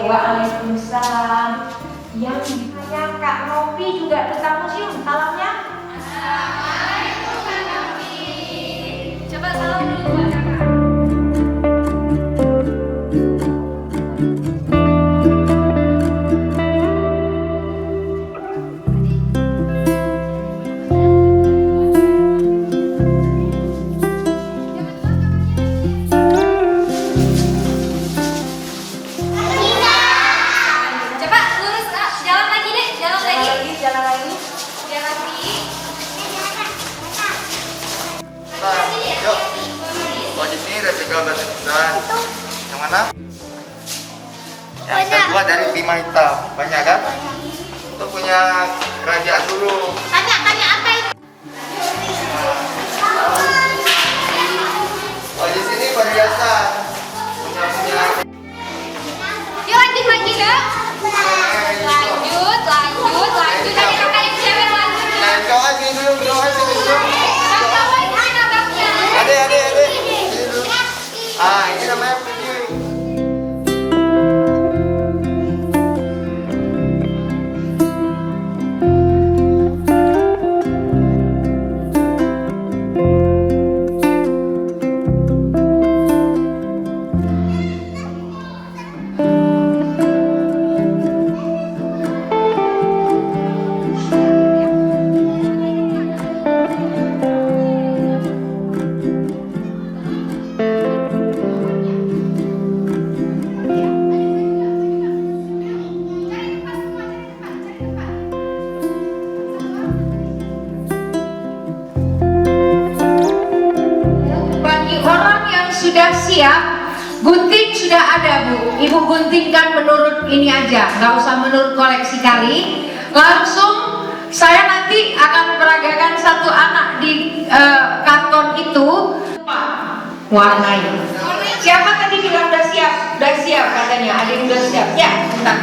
Waalaikumsalam. Yang ditanya Kak Novi juga tentang museum. Salamnya? Assalamualaikum Kak Novi. Coba salam dulu buat kakak. Yuk, oh di sini replika batu nisan. Yang mana? Yang terbuat dari timah hitam. Banyak kan? Itu punya kerajaan dulu. Tanya apa itu? Oh di sini perhiasan. Punya. Yuk lanjut lagi dong. Lanjut. Tadi kakak yang cewek lanjut. Nah, kau aja dulu, Adik. Sini dulu. Ini namanya preview. Sudah siap, gunting sudah ada Bu. Ibu guntingkan menurut ini aja, nggak usah menurut koleksi kali. Langsung saya nanti akan peragakan satu anak di karton itu warnai. Siapa tadi bilang udah siap? Udah siap katanya, ada yang udah siap. Ya, bentar.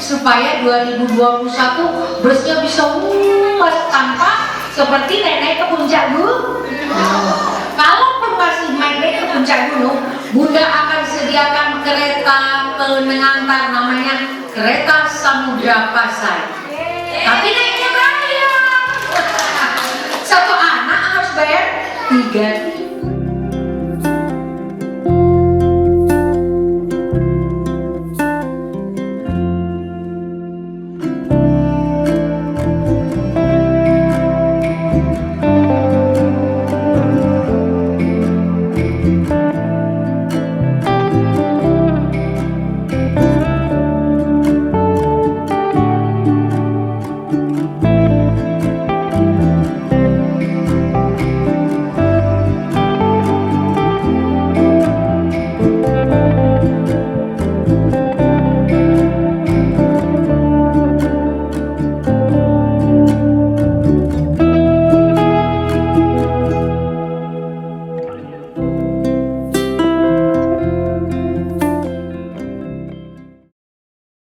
Supaya 2021 busnya bisa luas tanpa seperti nenek ke puncak gunung. Kalaupun masih naik ke puncak gunung, Bunda akan sediakan kereta pengantar namanya kereta Samudra Pasai.